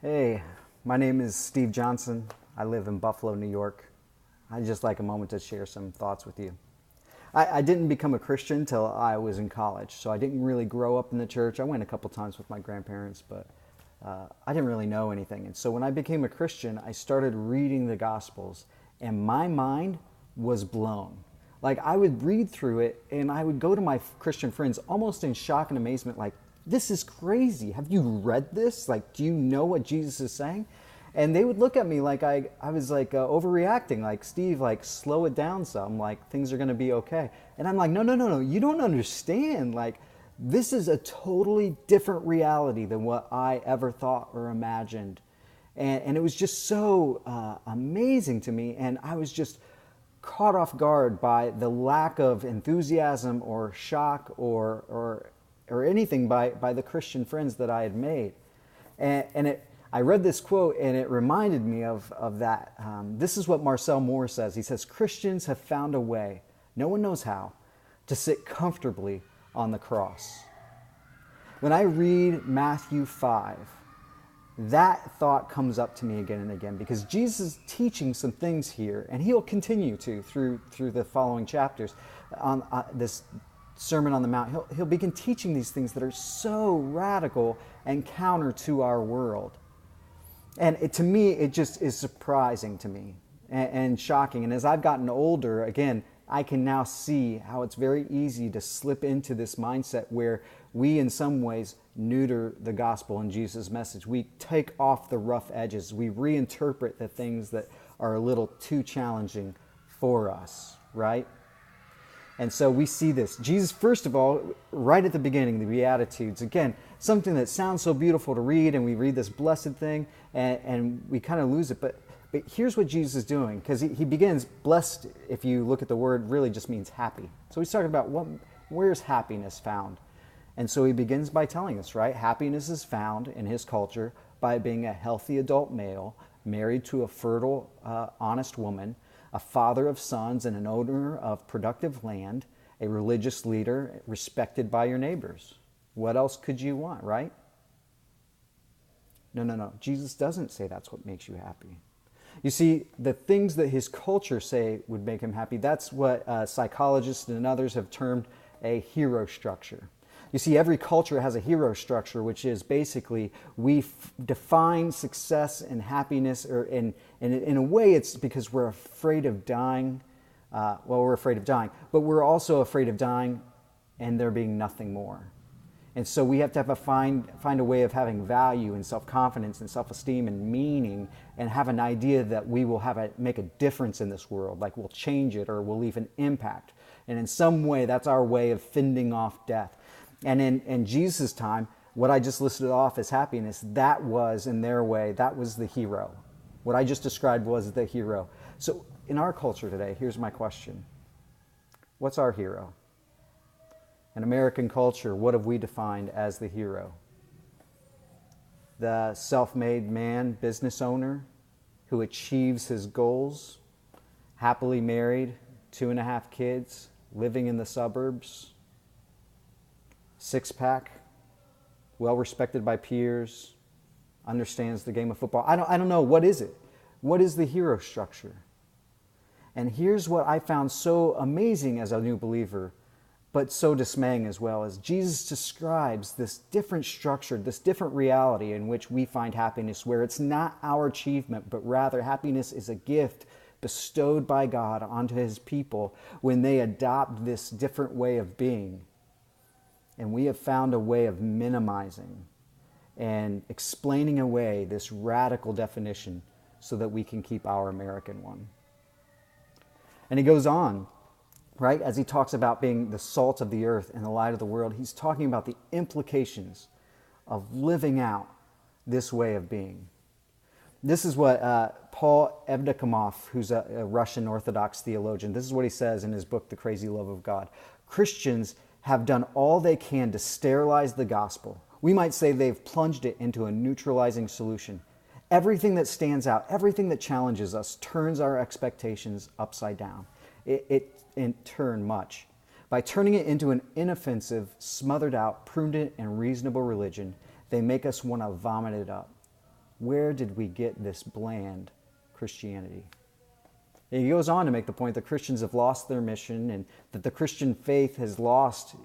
Hey, my name is Steve Johnson. I live in Buffalo, New York. I'd just like a moment to share some thoughts with you. I didn't become a Christian until I was in college, so I didn't really grow up in the church. I went a couple times with my grandparents, but I didn't really know anything. And so when I became a Christian, I started reading the Gospels, and my mind was blown. Like, I would read through it, and I would go to my Christian friends almost in shock and amazement, like, this is crazy. Have you read this? Like, do you know what Jesus is saying? And they would look at me like I was like overreacting, like, Steve, like, slow it down some, like, things are going to be okay. And I'm like, no, no, no, no, you don't understand. Like, this is a totally different reality than what I ever thought or imagined. And it was just so amazing to me. And I was just caught off guard by the lack of enthusiasm or shock or anything by the Christian friends that I had made. I read this quote and it reminded me of that. This is what Marcel Moore says. He says, Christians have found a way, no one knows how, to sit comfortably on the cross. When I read Matthew 5, that thought comes up to me again and again because Jesus is teaching some things here, and he'll continue to through the following chapters on this Sermon on the Mount. He'll begin teaching these things that are so radical and counter to our world. And to me, it just is surprising to me and shocking. And as I've gotten older, again, I can now see how it's very easy to slip into this mindset where we, in some ways, neuter the gospel and Jesus' message. We take off the rough edges. We reinterpret the things that are a little too challenging for us, right? And so we see this. Jesus, first of all, right at the beginning, the Beatitudes, again, something that sounds so beautiful to read, and we read this blessed thing, and we kind of lose it. But here's what Jesus is doing, because he begins, blessed, if you look at the word, really just means happy. So he's talking about where's happiness found? And so he begins by telling us, right? Happiness is found in his culture by being a healthy adult male, married to a fertile, honest woman, a father of sons and an owner of productive land, a religious leader respected by your neighbors. What else could you want, right? No, no, no. Jesus doesn't say that's what makes you happy. You see, the things that his culture say would make him happy, that's what psychologists and others have termed a hero structure. You see, every culture has a hero structure, which is basically we define success and happiness, and in a way it's because we're afraid of dying. We're afraid of dying, but we're also afraid of dying and there being nothing more. And so we have to find a way of having value and self-confidence and self-esteem and meaning, and have an idea that we will make a difference in this world, like we'll change it or we'll leave an impact. And in some way, that's our way of fending off death. And in Jesus' time, what I just listed off as happiness, that was, in their way, that was the hero. What I just described was the hero. So in our culture today, here's my question. What's our hero? In American culture, what have we defined as the hero? The self-made man, business owner, who achieves his goals, happily married, 2.5 kids, living in the suburbs, six-pack, well-respected by peers, understands the game of football. I don't know. What is it? What is the hero structure? And here's what I found so amazing as a new believer, but so dismaying as well, is Jesus describes this different structure, this different reality in which we find happiness, where it's not our achievement, but rather happiness is a gift bestowed by God onto his people when they adopt this different way of being. And we have found a way of minimizing and explaining away this radical definition so that we can keep our American one. And he goes on, right, as he talks about being the salt of the earth and the light of the world, he's talking about the implications of living out this way of being. This is what Paul Evdokimov, who's a Russian Orthodox theologian, this is what he says in his book, The Crazy Love of God. Christians have done all they can to sterilize the gospel. We might say they've plunged it into a neutralizing solution. Everything that stands out, everything that challenges us, turns our expectations upside down. It in turn much. By turning it into an inoffensive, smothered out, prudent, and reasonable religion, they make us want to vomit it up. where did we get this bland Christianity? He goes on to make the point that Christians have lost their mission and that the Christian faith has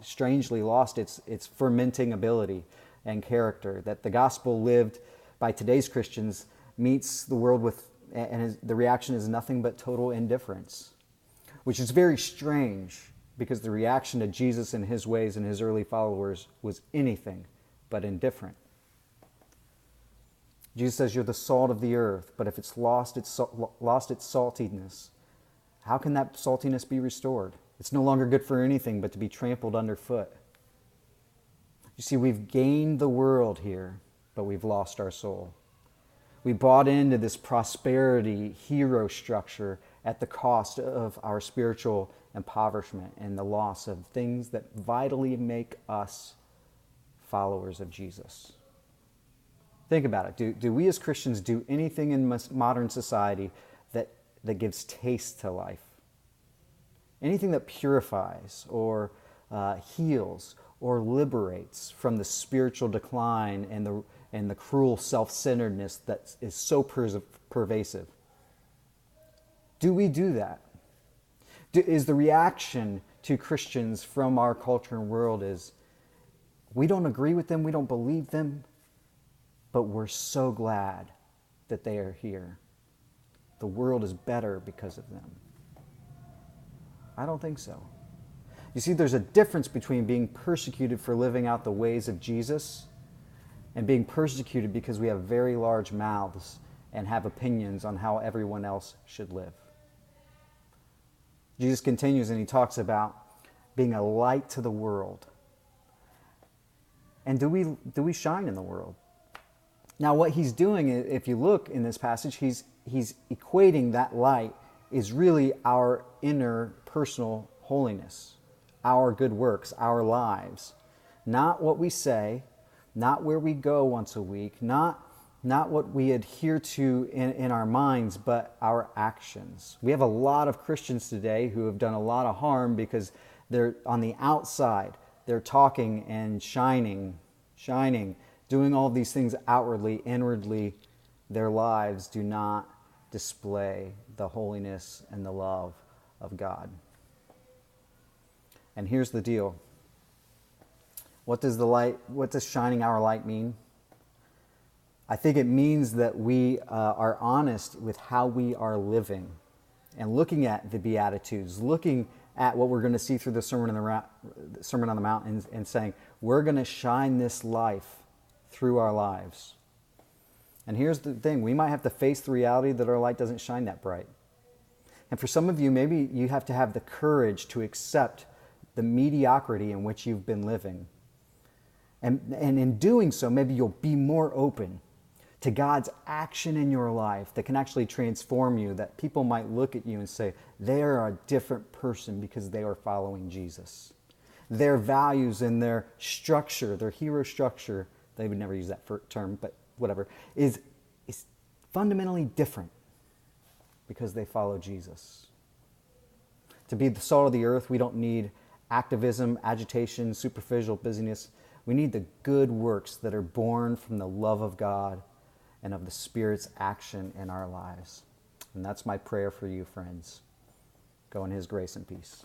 strangely lost its fermenting ability and character, that the gospel lived by today's Christians meets the world with, and the reaction is nothing but total indifference, which is very strange because the reaction to Jesus and his ways and his early followers was anything but indifferent. Jesus says, you're the salt of the earth, but if it's lost its saltiness, how can that saltiness be restored? It's no longer good for anything but to be trampled underfoot. You see, we've gained the world here, but we've lost our soul. We bought into this prosperity hero structure at the cost of our spiritual impoverishment and the loss of things that vitally make us followers of Jesus. Think about it. Do we as Christians do anything in modern society that gives taste to life? Anything that purifies or heals or liberates from the spiritual decline and the cruel self-centeredness that is so pervasive? Do we do that? Is the reaction to Christians from our culture and world is, we don't agree with them, we don't believe them, but we're so glad that they are here. The world is better because of them. I don't think so. You see, there's a difference between being persecuted for living out the ways of Jesus and being persecuted because we have very large mouths and have opinions on how everyone else should live. Jesus continues and he talks about being a light to the world. And do we shine in the world? Now, what he's doing, if you look in this passage, he's equating that light is really our inner personal holiness, our good works, our lives. Not what we say, not where we go once a week, not what we adhere to in our minds, but our actions. We have a lot of Christians today who have done a lot of harm because they're on the outside. They're talking and shining, doing all these things outwardly. Inwardly, their lives do not display the holiness and the love of God. And here's the deal. What does shining our light mean? I think it means that we are honest with how we are living and looking at the Beatitudes, looking at what we're going to see through the Sermon on the Mount and saying, we're going to shine this life through our lives. And here's the thing, we might have to face the reality that our light doesn't shine that bright. And for some of you, maybe you have to have the courage to accept the mediocrity in which you've been living. And in doing so, maybe you'll be more open to God's action in your life that can actually transform you, that people might look at you and say, they are a different person because they are following Jesus. Their values and their structure, their hero structure, they would never use that term, but whatever, is fundamentally different because they follow Jesus. To be the salt of the earth, we don't need activism, agitation, superficial busyness. We need the good works that are born from the love of God and of the Spirit's action in our lives. And that's my prayer for you, friends. Go in His grace and peace.